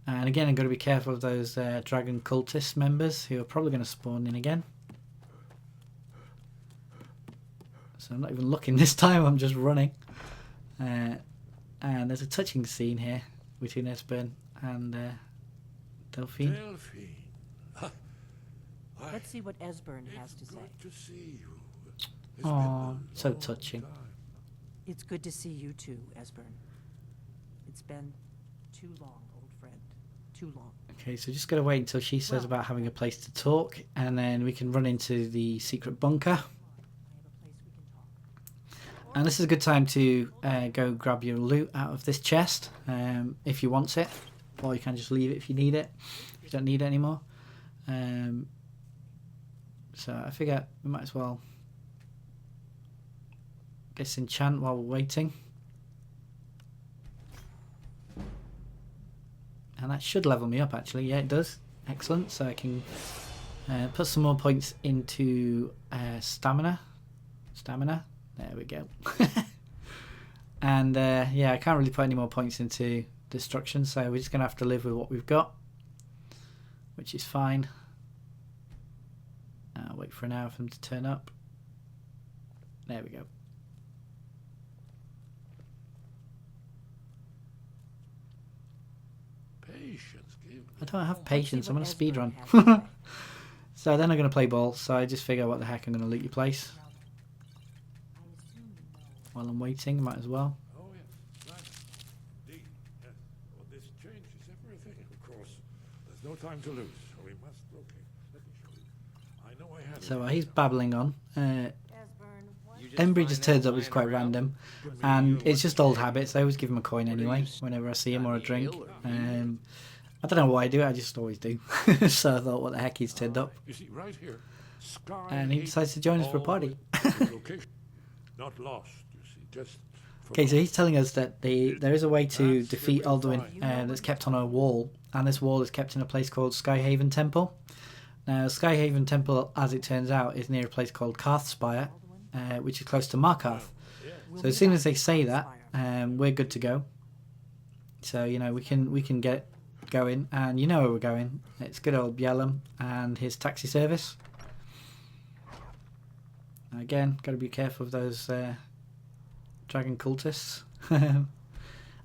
And again, I've got to be careful of those dragon cultist members who are probably going to spawn in again. So I'm not even looking this time, I'm just running. And there's a touching scene here between Esbern and Delphine. Let's see what Esbern has to say. To see you. Oh, so touching. It's good to see you too, Esbern. It's been too long, old friend. Too long. Okay, so just got to wait until she says about having a place to talk, and then we can run into the secret bunker. And this is a good time to go grab your loot out of this chest if you want it, or you can just leave it if you need it. If you don't need it anymore. So I figure we might as well disenchant while we're waiting. And that should level me up actually. Yeah, it does. Excellent. So I can put some more points into stamina. There we go. And yeah, I can't really put any more points into destruction, so we're just going to have to live with what we've got, which is fine. I'll wait for an hour for them to turn up. There we go. I don't have patience, I'm on a speed run. So then I'm going to play ball, so I just figure what the heck I'm going to loot your place. While I'm waiting, might as well. Oh yeah, right. Indeed. Yes. Well, this changes everything, of course. There's no time to lose, so we must. Okay, let me show you. I know I had. So he's babbling on. Embry just turns up, it's quite random, and it's just old habits. I always give him a coin anyway whenever I see him, or a drink. I don't know why I do it, I just always do. So I thought, what the heck, he's turned up. You see, right here, And he decides to join us for a party. Not lost, you see, just. Okay, so he's telling us that there is a way to defeat Alduin that's kept on a wall, and this wall is kept in a place called Skyhaven Temple. Now, Skyhaven Temple, as it turns out, is near a place called Karthspire, which is close to Markarth. So as soon as they say that, we're good to go. So, you know, we can get going, and you know where we're going. It's good old Windhelm and his taxi service. Again, got to be careful of those dragon cultists. I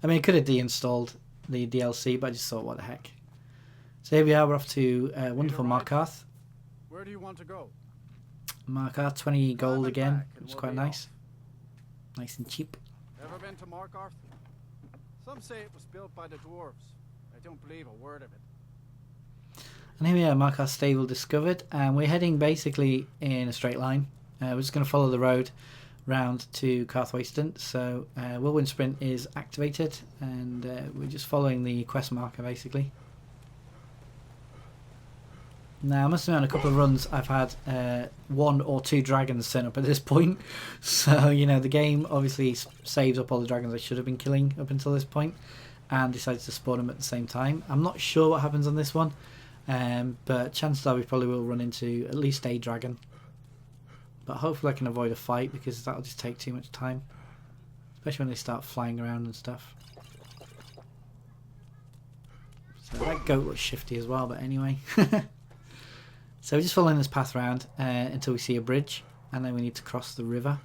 mean, I could have deinstalled the DLC, but I just thought, what the heck. So here we are, we're off to wonderful Markarth. Where do you want to go? Markarth, 20 gold again, which is quite nice. Nice and cheap. Ever been to Markarth? Some say it was built by the dwarves. I don't believe a word of it. And here we are, Markarth stable discovered, and we're heading basically in a straight line. We're just going to follow the road round to Carthwayston. So Whirlwind Sprint is activated, and we're just following the quest marker basically. Now, I must admit, on a couple of runs I've had 1 or 2 dragons turn up at this point. So, you know, the game obviously saves up all the dragons I should have been killing up until this point, and decides to spawn them at the same time. I'm not sure what happens on this one, but chances are we probably will run into at least a dragon. But hopefully I can avoid a fight, because that'll just take too much time. Especially when they start flying around and stuff. So that goat was shifty as well, but anyway. So we're just following this path round until we see a bridge, and then we need to cross the river.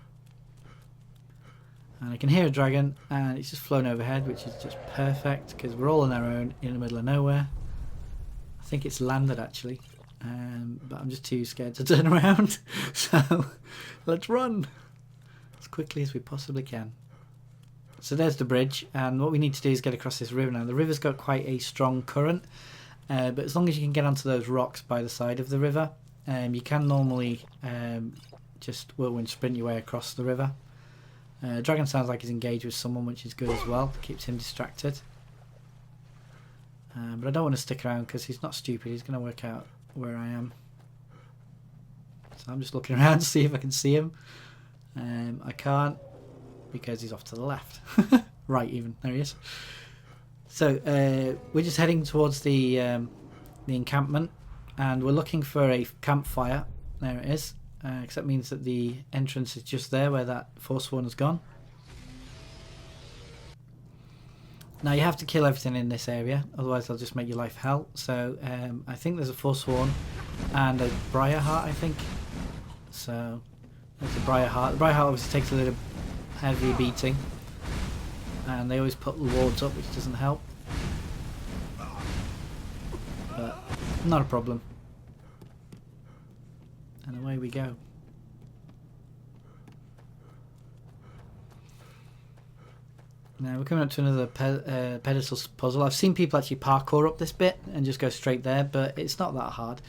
And I can hear a dragon, and it's just flown overhead, which is just perfect, because we're all on our own in the middle of nowhere. I think it's landed actually. But I'm just too scared to turn around, so let's run as quickly as we possibly can. So there's the bridge, and what we need to do is get across this river now. The river's got quite a strong current, but as long as you can get onto those rocks by the side of the river, you can normally just whirlwind sprint your way across the river. Dragon sounds like he's engaged with someone, which is good as well, keeps him distracted. But I don't want to stick around because he's not stupid, he's going to work out where I am. So I'm just looking around to see if I can see him. I can't, because he's off to the left. Right even, there he is. So we're just heading towards the encampment, and we're looking for a campfire. There it is, because that means that the entrance is just there where that Forsworn has gone. Now you have to kill everything in this area, otherwise they'll just make your life hell. So I think there's a Forsworn and a Briarheart, I think. So there's a Briarheart. The Briarheart obviously takes a little heavy beating, and they always put wards up, which doesn't help. But not a problem. And away we go. Now we're coming up to another pedestal puzzle. I've seen people actually parkour up this bit and just go straight there, but it's not that hard.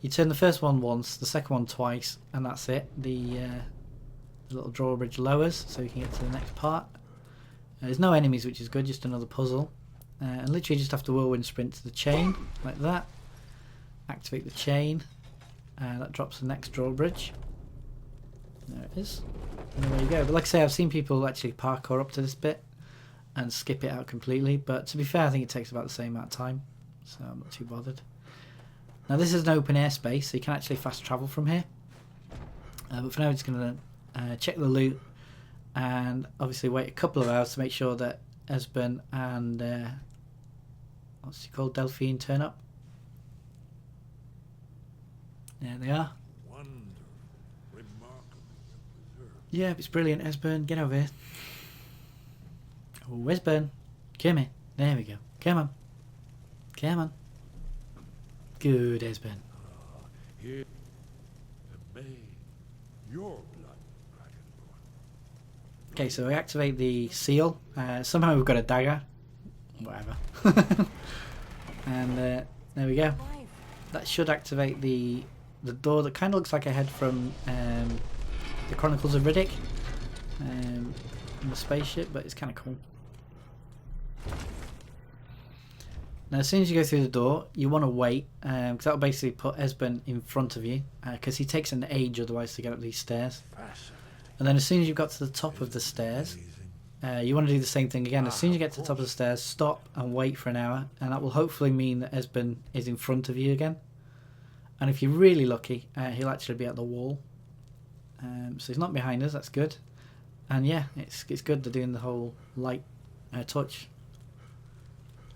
You turn the first one once, the second one twice, and that's it. The little drawbridge lowers, so you can get to the next part. There's no enemies, which is good, just another puzzle. And literally you just have to whirlwind sprint to the chain, like that. Activate the chain, and that drops the next drawbridge. There it is. And there you go. But like I say, I've seen people actually parkour up to this bit and skip it out completely, but to be fair I think it takes about the same amount of time, so I'm not too bothered. Now this is an open air space, so you can actually fast travel from here, but for now we're just going to check the loot and obviously wait a couple of hours to make sure that Esbern and what's he called, Delphine turn up. There they are. Wonderful, remarkable, preserved. Yeah, it's brilliant. Esbern, get over here. Oh, Esbern, come here. There we go. Come on. Come on. Good, Esbern. Here, the maid, your blood, dragonborn. Okay, so we activate the seal. Somehow we've got a dagger. Whatever. And there we go. That should activate the door that kind of looks like a head from the Chronicles of Riddick in the spaceship, but it's kind of cool. Now as soon as you go through the door, you want to wait, because that'll basically put Esbern in front of you, because he takes an age otherwise to get up these stairs. And then as soon as you've got to the top of the stairs, you want to do the same thing again. As soon as you get to the top of the stairs, stop and wait for an hour, and that will hopefully mean that Esbern is in front of you again. And if you're really lucky, he'll actually be at the wall. So he's not behind us, that's good. And yeah, it's good they're doing the whole light torch.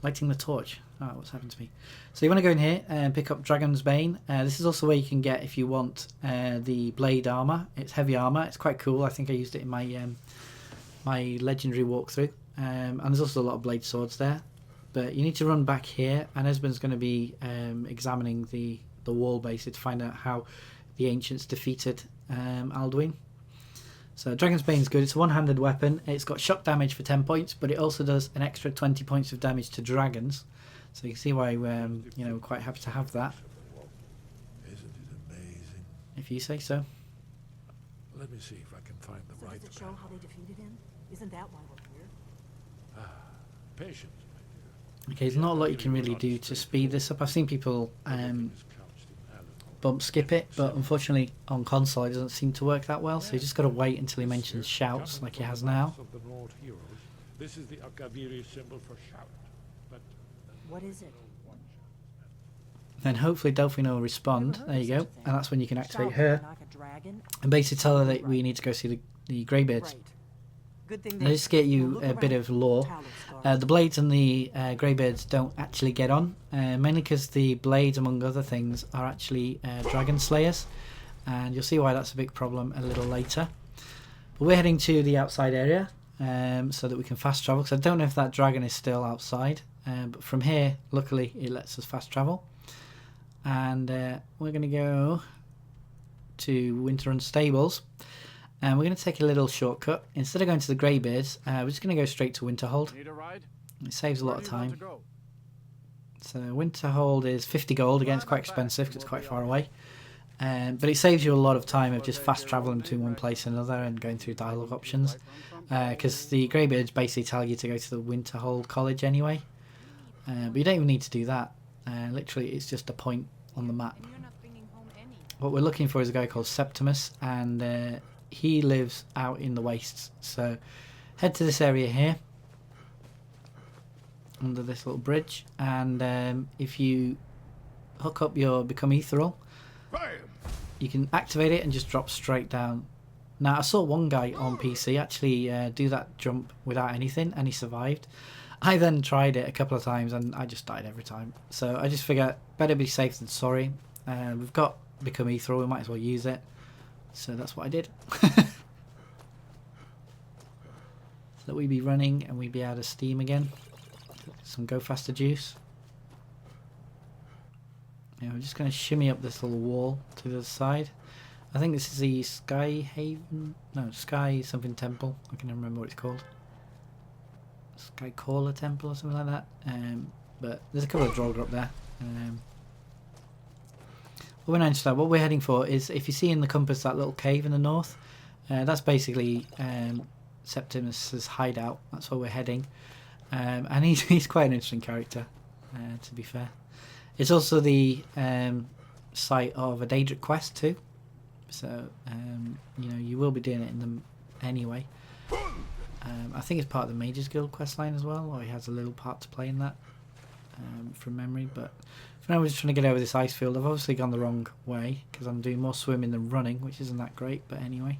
Lighting the torch. Oh, what's happened to me? So you want to go in here and pick up Dragon's Bane. This is also where you can get, if you want, the blade armor. It's heavy armor. It's quite cool. I think I used it in my my legendary walkthrough. And there's also a lot of blade swords there. But you need to run back here, and Esbern's going to be examining the wall basically to find out how the ancients defeated Alduin. So Dragon's Bane is good. It's a one-handed weapon. It's got shock damage for 10 points, but it also does an extra 20 points of damage to dragons. So you can see why we're quite happy to have that. Isn't it amazing? If you say so. Let me see if I can find the right Does it show how they defeated him? Isn't that why we're here? patience, my dear. Okay, there's not a lot you can really do to speed this up. I've seen people Everything is couched in Alan. bump skip it, but unfortunately on console it doesn't seem to work that well, so you just got to wait until he mentions shouts like he has now. Of the Nord heroes, this is the Akaviri symbol for shout. But What is it? Then hopefully Delphine will respond. There you go, and that's when you can activate Shout her knock a dragon? and basically tell her that we need to go see the Greybeards. Right. Good thing Now just to get you a bit of lore. The blades and the Greybeards don't actually get on, mainly because the blades, among other things, are actually dragon slayers, and you'll see why that's a big problem a little later. But we're heading to the outside area so that we can fast travel, because I don't know if that dragon is still outside, but from here, luckily, it lets us fast travel. And we're going to go to Winterhold Stables. And we're going to take a little shortcut. Instead of going to the Greybeards, we're just going to go straight to Winterhold. Need a ride? It saves a lot Where of do you want time. to go? So Winterhold is 50 gold. Again, it's quite expensive because it's quite far away. But it saves you a lot of time of just fast travelling between one place and another and going through dialogue options. Because the Greybeards basically tell you to go to the Winterhold College anyway. But you don't even need to do that. Literally, it's just a point on the map. What we're looking for is a guy called Septimus, and he lives out in the wastes. So head to this area here under this little bridge, and if you hook up your Become Ethereal, you can activate it and just drop straight down. Now I saw one guy on PC actually do that jump without anything, and he survived. I then tried it a couple of times and I just died every time. So I just figured better be safe than sorry. We've got Become Ethereal, we might as well use it. So that's what I did. So that we'd be running and we'd be out of steam again. Some Go Faster juice. Yeah, we're just going to shimmy up this little wall to the side. I think this is the Sky Haven. No, Sky something temple. I can never remember what it's called. Sky Caller Temple or something like that. But there's a couple of Draugr up there. What we're heading for is, if you see in the compass that little cave in the north, that's basically Septimus's hideout. That's where we're heading. And he's quite an interesting character, to be fair. It's also the site of a Daedric quest too. So, you will be doing it in them anyway. I think it's part of the Mages Guild questline as well, or he has a little part to play in that, from memory. But for now, we're just trying to get over this ice field. I've obviously gone the wrong way because I'm doing more swimming than running, which isn't that great. But anyway,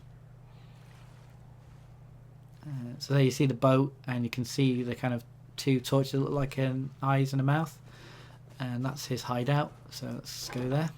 so there you see the boat, and you can see the kind of two torches that look like eyes and a mouth, and that's his hideout. So let's go there.